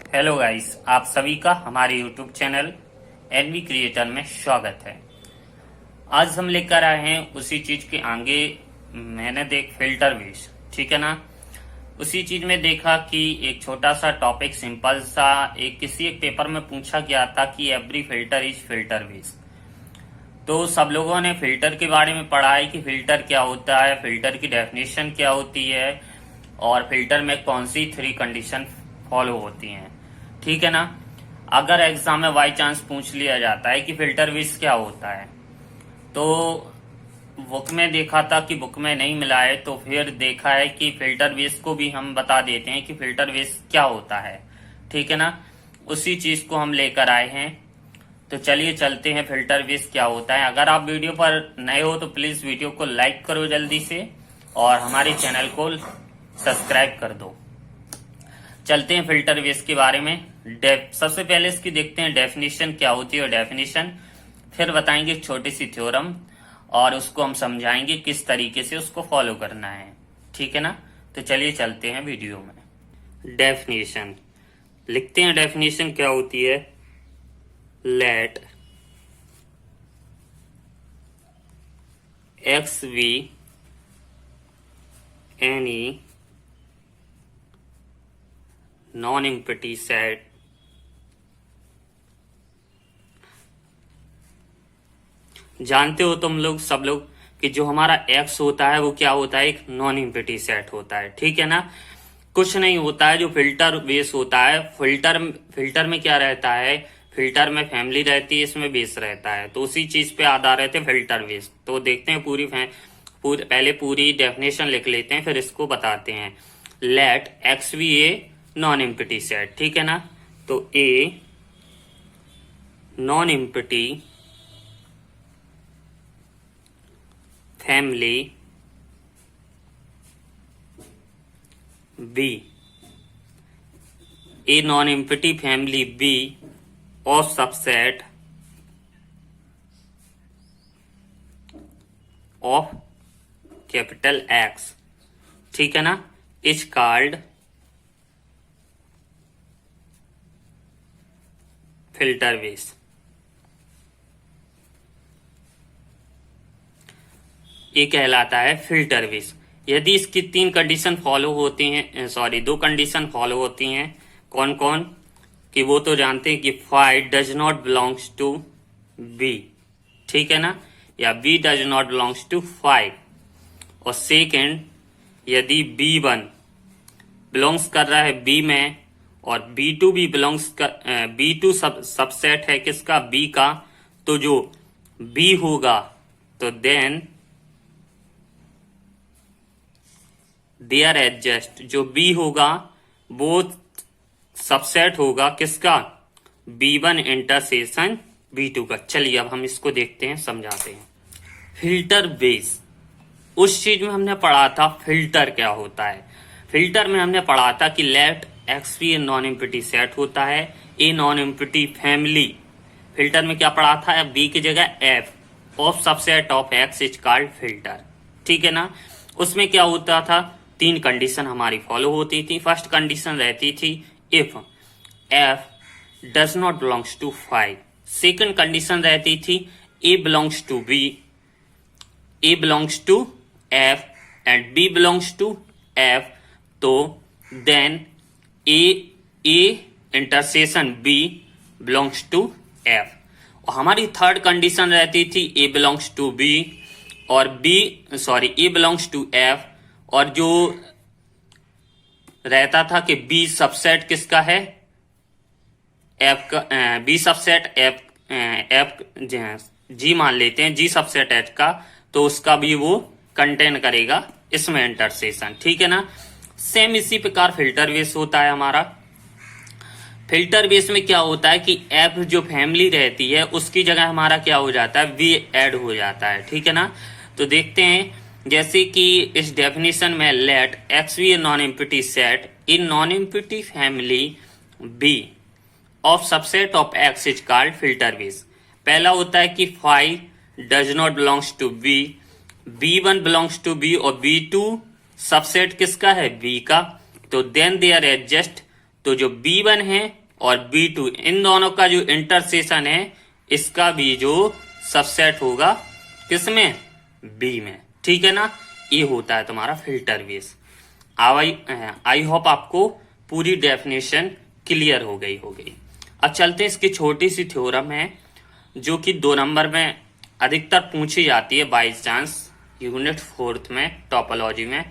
Hello guys, आप सभी का हमारे यूट्यूब चैनल एनवी क्रिएटर में स्वागत है। आज हम लेकर आए हैं उसी चीज के आगे। मैंने देख फिल्टर बेस, ठीक है ना। उसी चीज में देखा कि एक छोटा सा टॉपिक सिंपल सा किसी एक पेपर में पूछा गया था कि every filter is filter base. तो सब लोगों ने फिल्टर के बारे में पढ़ा है कि फिल्टर क्या होता है, फिल्टर की डेफिनेशन क्या होती है और फिल्टर में कौन सी 3 कंडीशन फॉलो होती हैं, ठीक है ना। अगर एग्जाम में बाई चांस पूछ लिया जाता है कि फिल्टर बेस क्या होता है, तो बुक में देखा था कि बुक में नहीं मिला है, तो फिर देखा है कि फिल्टर बेस को भी हम बता देते हैं कि फिल्टर बेस क्या होता है, ठीक है ना। उसी चीज को हम लेकर आए हैं। तो चलिए चलते हैं फिल्टर बेस क्या होता है। अगर आप वीडियो पर नए हो तो प्लीज वीडियो को लाइक करो जल्दी से और हमारे चैनल को सब्सक्राइब कर दो। चलते हैं फिल्टर बेस के बारे में। सबसे पहले इसकी देखते हैं डेफिनेशन क्या होती है, डेफिनेशन फिर बताएंगे एक छोटी सी थ्योरम और उसको हम समझाएंगे किस तरीके से उसको फॉलो करना है, ठीक है ना। तो चलिए चलते हैं वीडियो में। डेफिनेशन लिखते हैं। डेफिनेशन क्या होती है, let X be any non empty set जानते हो तुम लोग सब लोग कि जो हमारा एक्स होता है वो क्या होता है, एक नॉन एम्प्टी सेट होता है, ठीक है ना। कुछ नहीं होता है जो फिल्टर बेस होता है। फिल्टर में क्या रहता है, फिल्टर में फैमिली रहती है, इसमें बेस रहता है, तो उसी चीज पे आधारित है फिल्टर बेस। तो देखते हैं पहले पूरी डेफिनेशन लिख लेते हैं फिर इसको बताते हैं। Let X be a non empty set, ठीक है ना। तो a non empty family B, a non empty family B of subset of capital X, ठीक है ना, इज कॉल्ड फिल्टर बेस। ये कहलाता है फिल्टर बेस यदि इसकी 3 कंडीशन फॉलो होती हैं, 2 कंडीशन फॉलो होती हैं। कौन कौन कि वो तो जानते हैं कि phi does not belongs to B, ठीक है ना, या B does not belongs to phi. और सेकेंड, यदि B1 बिलोंग्स कर रहा है बी में और B2 भी बिलोंग्स कर, B2 सबसेट है किसका, B का, तो जो B होगा तो देन देयर एडजस्ट, जो B होगा वो सबसेट होगा किसका, B1 इंटरसेक्शन B2 का। चलिए अब हम इसको देखते हैं, समझाते हैं। फिल्टर बेस, उस चीज में हमने पढ़ा था फिल्टर क्या होता है। फिल्टर में हमने पढ़ा था कि let X be a non empty set होता है, a non empty family. Filter में क्या पढ़ा था, बी की जगह F of subset of X is called filter, ठीक है ना। उसमें क्या होता था, 3 कंडीशन हमारी फॉलो होती थी। फर्स्ट कंडीशन रहती थी if F does not belongs to five. Second condition रहती थी A belongs to B, A belongs to F and B belongs to F, तो then A intersection B belongs to F. और हमारी third condition रहती थी A belongs to B और ए belongs to F, और जो रहता था कि बी सबसेट किसका है, एफ का, बी सबसेट एफ जी मान लेते हैं, जी सबसेट एच का, तो उसका भी वो कंटेन करेगा इसमें इंटरसेक्शन, ठीक है ना। सेम इसी प्रकार फिल्टर बेस होता है हमारा। फिल्टर बेस में क्या होता है कि एफ जो फैमिली रहती है उसकी जगह हमारा क्या हो जाता है, वी ऐड हो जाता है, ठीक है ना। तो देखते हैं जैसे कि इस डेफिनेशन में let X be a non empty set in non empty family B of subset of X is called filter base. पहला होता है कि phi does not belongs to B, B1 belongs to B और B2 subset किसका है, B का, तो then they are adjust, तो जो B1 है और B2 इन दोनों का जो इंटरसेक्शन है इसका भी जो सबसेट होगा किसमें, B में। ठीक है ना, ये होता है तुम्हारा फिल्टर बेस। आई होप आपको पूरी डेफिनेशन क्लियर हो गई होगी। अब चलते हैं, इसकी छोटी सी थ्योरम है जो कि 2 नंबर में अधिकतर पूछी जाती है बाई चांस यूनिट 4 में टोपोलॉजी में।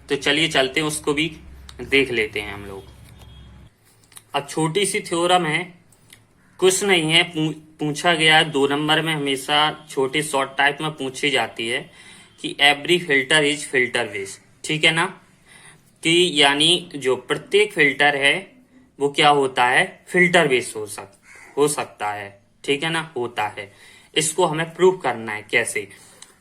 तो चलिए चलते हैं, उसको भी देख लेते हैं हम लोग। अब छोटी सी थ्योरम है, कुछ नहीं है, पूछा गया है 2 नंबर में, हमेशा छोटी शॉर्ट टाइप में पूछी जाती है कि every filter is filter base. ठीक है ना, कि यानी जो प्रत्येक फिल्टर है वो क्या होता है, फिल्टर बेस हो सकता है। ठीक है ना, होता है। इसको हमें प्रूव करना है कैसे।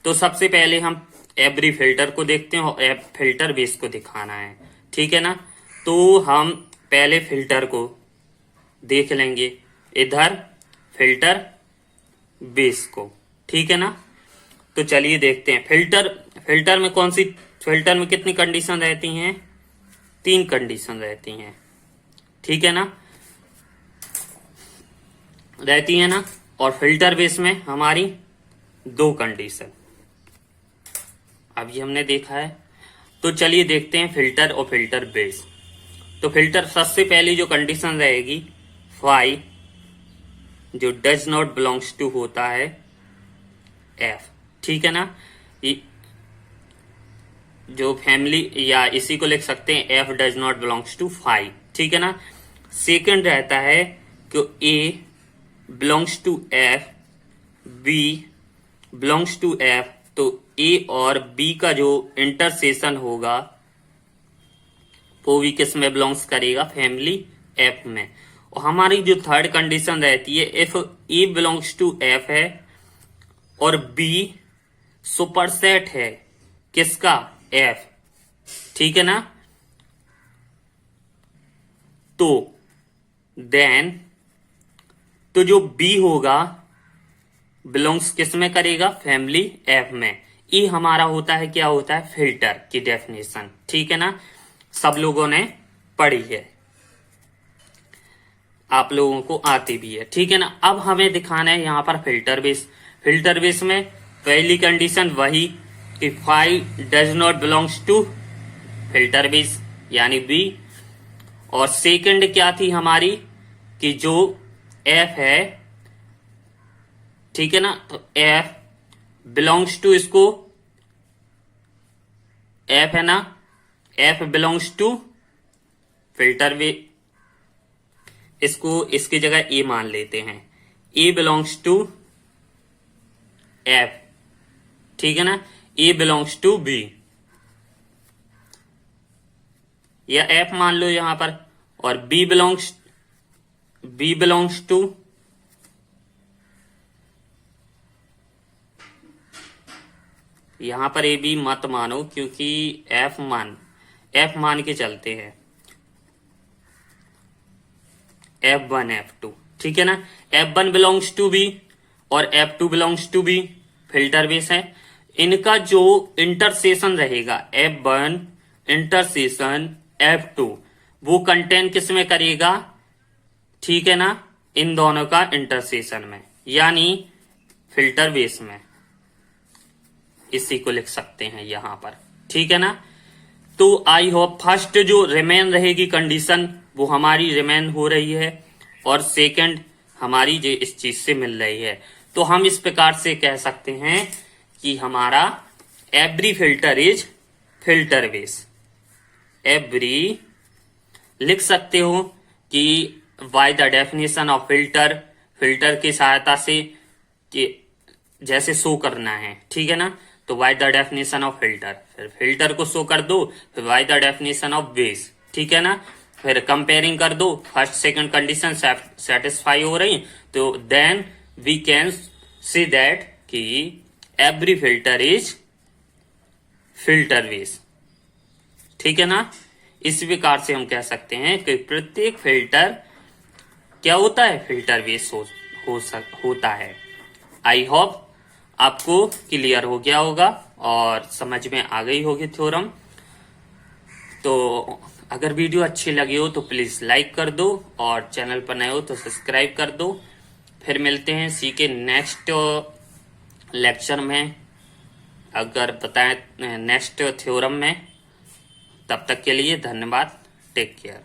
तो सबसे पहले हम एवरी फिल्टर को देखते हैं और फिल्टर बेस को दिखाना है। ठीक है ना, तो हम पहले फिल्टर को देख लेंगे, इधर फिल्टर बेस को। ठीक है ना, तो चलिए देखते हैं। फिल्टर में कौन सी, फिल्टर में कितनी कंडीशन रहती हैं, 3 कंडीशन रहती हैं। ठीक है ना, रहती है ना। और फिल्टर बेस में हमारी 2 कंडीशन, अभी हमने देखा है। तो चलिए देखते हैं फिल्टर और फिल्टर बेस। तो फिल्टर सबसे पहली जो कंडीशन रहेगी फाई, जो डज नॉट बिलोंग्स टू होता है एफ। ठीक है ना, जो फैमिली या इसी को लिख सकते हैं F does not belongs to phi. ठीक है ना। सेकंड रहता है कि A belongs to F, B belongs to F. तो ए और बी का जो इंटरसेक्शन होगा वो भी किस में बिलोंग्स करेगा, फैमिली एफ में। और हमारी जो थर्ड कंडीशन रहती है, if A belongs to F है और बी सुपरसेट है किसका, एफ। ठीक है ना, तो देन तो जो बी होगा बिलोंग्स किस में करेगा, फैमिली एफ में। ई हमारा होता है, क्या होता है, फिल्टर की डेफिनेशन। ठीक है ना, सब लोगों ने पढ़ी है, आप लोगों को आती भी है। ठीक है ना। अब हमें दिखाना है यहाँ पर फिल्टर बेस। फिल्टर बेस में पहली कंडीशन वही कि phi does not belongs to filter base यानी बी। और सेकंड क्या थी हमारी कि जो एफ है, ठीक है ना, तो एफ बिलोंग्स टू, इसको एफ है ना, F belongs to filter base, इसको इसकी जगह ए मान लेते हैं, ए बिलोंग्स टू एफ। ठीक है ना, ए बिलोंग्स टू बी या एफ मान लो यहां पर, और बी बिलोंग्स टू यहां पर ए बी मत मानो क्योंकि एफ मान के चलते हैं, F1 F2। ठीक है ना, F1 बिलोंग्स टू बी और F2 belongs to B, filter base है। इनका जो इंटरसेक्शन रहेगा F1 इंटरसेक्शन F2, वो कंटेन किस में करेगा, ठीक है ना, इन दोनों का इंटरसेक्शन में, यानी फिल्टर बेस में। इसी को लिख सकते हैं यहां पर। ठीक है ना, तो आई होप फर्स्ट जो रिमेन रहेगी कंडीशन वो हमारी रिमेन हो रही है और सेकंड हमारी जो इस चीज से मिल रही है। तो हम इस प्रकार से कह सकते हैं कि हमारा every filter is filter base. Every लिख सकते हो कि by the definition of filter, filter की सहायता से कि जैसे शो करना है। ठीक है ना, तो by the definition of filter, फिर फिल्टर को शो कर दो, फिर by the definition of base. ठीक है ना, फिर कंपेयरिंग कर दो, फर्स्ट सेकंड कंडीशन सेटिस्फाई हो रही, तो then we can say that कि every filter is filter base. ठीक है ना, इस प्रकार से हम कह सकते हैं कि प्रत्येक फिल्टर क्या होता है, फिल्टर बेस होता है। आई होप आपको क्लियर हो गया होगा और समझ में आ गई होगी थ्योरम। तो अगर वीडियो अच्छी लगी हो तो प्लीज लाइक कर दो और चैनल पर नए हो तो सब्सक्राइब कर दो। फिर मिलते हैं सी के नेक्स्ट लेक्चर में, अगर बताएं नेक्स्ट थ्योरम में। तब तक के लिए धन्यवाद। Take care.